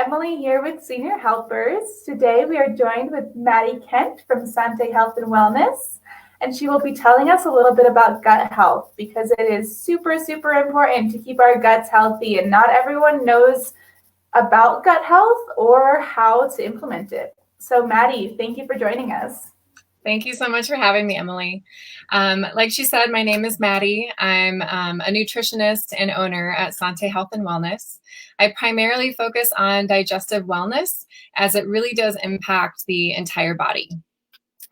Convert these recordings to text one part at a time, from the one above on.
Emily here with Senior Helpers. Today we are joined with Maddie Kent from Sante Health and Wellness, and she will be telling us a little bit about gut health because it is super, super important to keep our guts healthy, and not everyone knows about gut health or how to implement it. So Maddie, thank you for joining us. Thank you so much for having me, Emily. Like she said, my name is Maddie. I'm a nutritionist and owner at Sante Health and Wellness. I primarily focus on digestive wellness as it really does impact the entire body.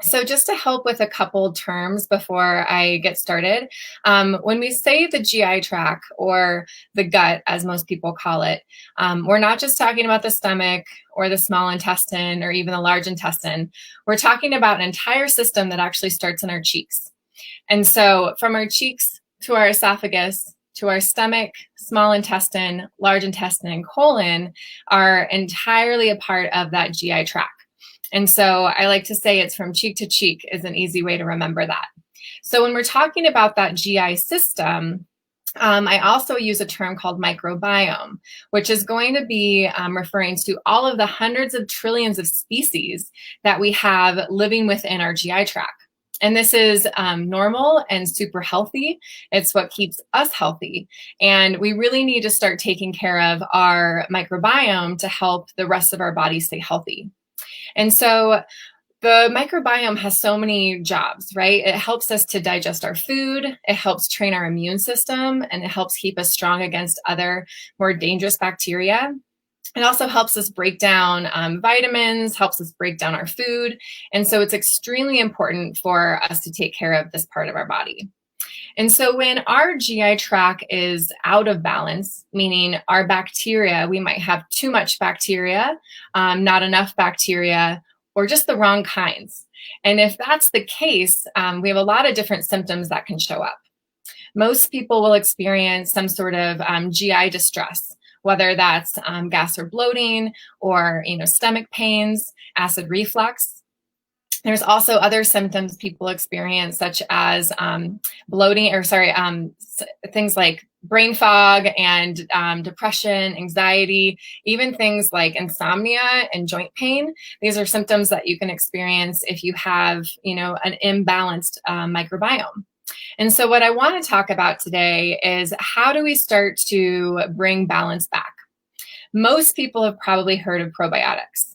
So just to help with a couple terms before I get started, when we say the GI tract or the gut, as most people call it, we're not just talking about the stomach or the small intestine or even the large intestine. We're talking about an entire system that actually starts in our cheeks. And so from our cheeks to our esophagus, to our stomach, small intestine, large intestine, and colon are entirely a part of that GI tract. And so I like to say it's from cheek to cheek is an easy way to remember that. So when we're talking about that GI system, I also use a term called microbiome, which is going to be referring to all of the hundreds of trillions of species that we have living within our GI tract. And this is normal and super healthy. It's what keeps us healthy. And we really need to start taking care of our microbiome to help the rest of our body stay healthy. And so the microbiome has so many jobs, right? It helps us to digest our food, it helps train our immune system, and it helps keep us strong against other more dangerous bacteria. It also helps us break down vitamins, helps us break down our food. And so it's extremely important for us to take care of this part of our body. And so when our GI tract is out of balance, meaning our bacteria, we might have too much bacteria, not enough bacteria, or just the wrong kinds. And if that's the case, we have a lot of different symptoms that can show up. Most people will experience some sort of GI distress, whether that's gas or bloating, or stomach pains, acid reflux. There's also other symptoms people experience, such as things like brain fog and depression, anxiety, even things like insomnia and joint pain. These are symptoms that you can experience if you have, an imbalanced microbiome. And so what I want to talk about today is how do we start to bring balance back? Most people have probably heard of probiotics.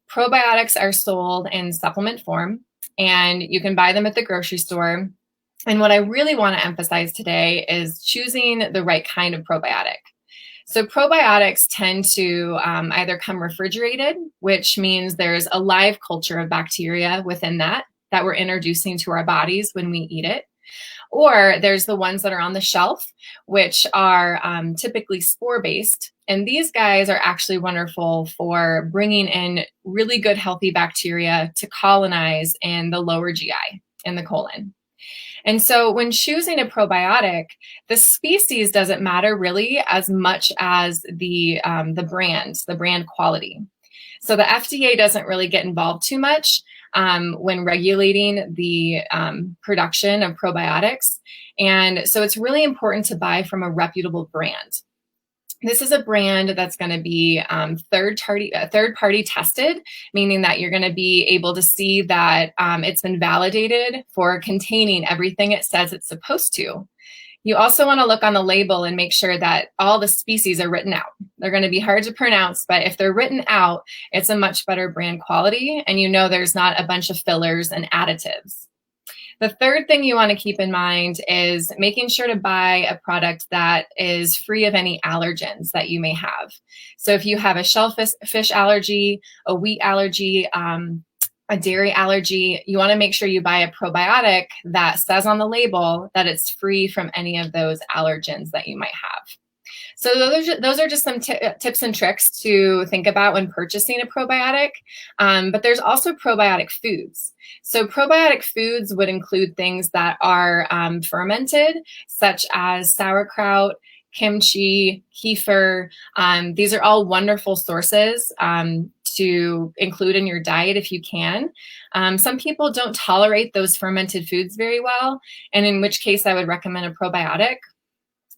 Probiotics are sold in supplement form, and you can buy them at the grocery store. And what I really want to emphasize today is choosing the right kind of probiotic. So probiotics tend to either come refrigerated, which means there's a live culture of bacteria within that we're introducing to our bodies when we eat it. Or there's the ones that are on the shelf, which are typically spore-based. And these guys are actually wonderful for bringing in really good, healthy bacteria to colonize in the lower GI, in the colon. And so when choosing a probiotic, the species doesn't matter really as much as the brand quality. So the FDA doesn't really get involved too much when regulating the production of probiotics. And so it's really important to buy from a reputable brand. This is a brand that's going to be third-party tested, meaning that you're going to be able to see that it's been validated for containing everything it says it's supposed to. You also want to look on the label and make sure that all the species are written out. They're going to be hard to pronounce, but if they're written out, it's a much better brand quality, and there's not a bunch of fillers and additives. The third thing you want to keep in mind is making sure to buy a product that is free of any allergens that you may have. So if you have a shellfish allergy, a wheat allergy, a dairy allergy, you want to make sure you buy a probiotic that says on the label that it's free from any of those allergens that you might have. So those are just some tips and tricks to think about when purchasing a probiotic. But there's also probiotic foods. So probiotic foods would include things that are fermented, such as sauerkraut, kimchi, kefir. These are all wonderful sources to include in your diet if you can. Some people don't tolerate those fermented foods very well, and in which case I would recommend a probiotic.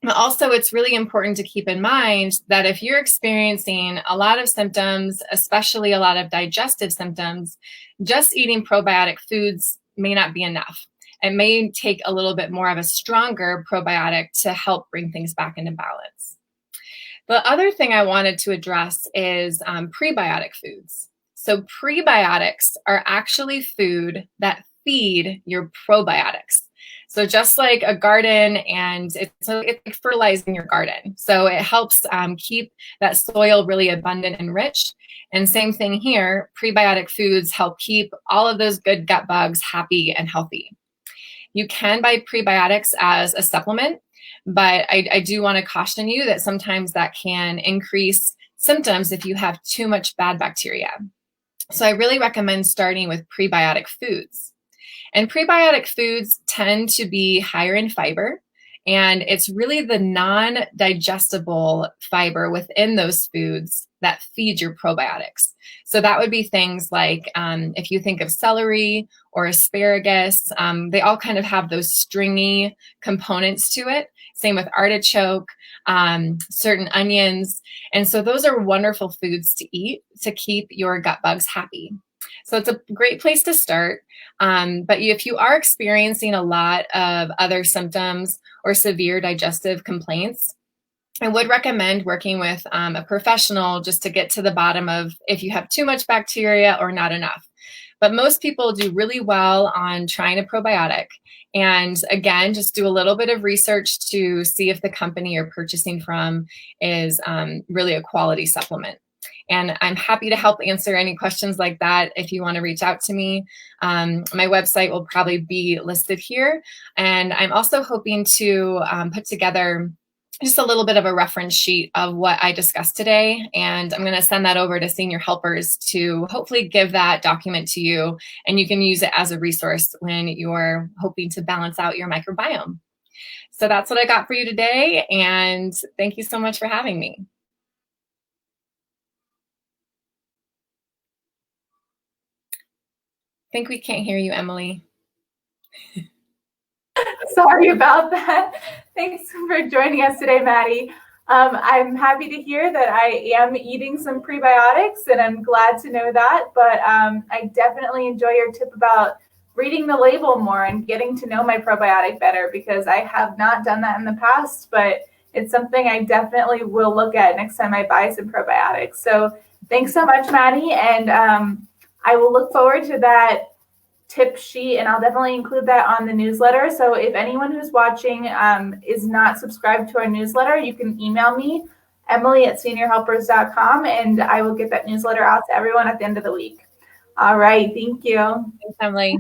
But also, it's really important to keep in mind that if you're experiencing a lot of symptoms, especially a lot of digestive symptoms, just eating probiotic foods may not be enough. It may take a little bit more of a stronger probiotic to help bring things back into balance. The other thing I wanted to address is prebiotic foods. So prebiotics are actually food that feed your probiotics. So just like a garden, and it's like fertilizing your garden. So it helps keep that soil really abundant and rich. And same thing here, prebiotic foods help keep all of those good gut bugs happy and healthy. You can buy prebiotics as a supplement, but I do want to caution you that sometimes that can increase symptoms if you have too much bad bacteria. So I really recommend starting with prebiotic foods. And prebiotic foods tend to be higher in fiber, and it's really the non-digestible fiber within those foods that feed your probiotics. So that would be things like if you think of celery or asparagus, they all kind of have those stringy components to it. Same with artichoke, certain onions. And so those are wonderful foods to eat to keep your gut bugs happy. So it's a great place to start. But if you are experiencing a lot of other symptoms or severe digestive complaints, I would recommend working with a professional just to get to the bottom of if you have too much bacteria or not enough. But most people do really well on trying a probiotic. And again, just do a little bit of research to see if the company you're purchasing from is really a quality supplement. And I'm happy to help answer any questions like that if you want to reach out to me. My website will probably be listed here. And I'm also hoping to put together just a little bit of a reference sheet of what I discussed today. And I'm going to send that over to senior helpers to hopefully give that document to you. And you can use it as a resource when you're hoping to balance out your microbiome. So that's what I got for you today. And thank you so much for having me. I think we can't hear you, Emily. Sorry about that. Thanks for joining us today, Maddie. I'm happy to hear that I am eating some prebiotics, and I'm glad to know that. But I definitely enjoy your tip about reading the label more and getting to know my probiotic better, because I have not done that in the past, but it's something I definitely will look at next time I buy some probiotics. So thanks so much, Maddie. And I will look forward to that tip sheet, and I'll definitely include that on the newsletter. So if anyone who's watching is not subscribed to our newsletter, you can email me, Emily@seniorhelpers.com, and I will get that newsletter out to everyone at the end of the week. All right. Thank you. Thanks, Emily.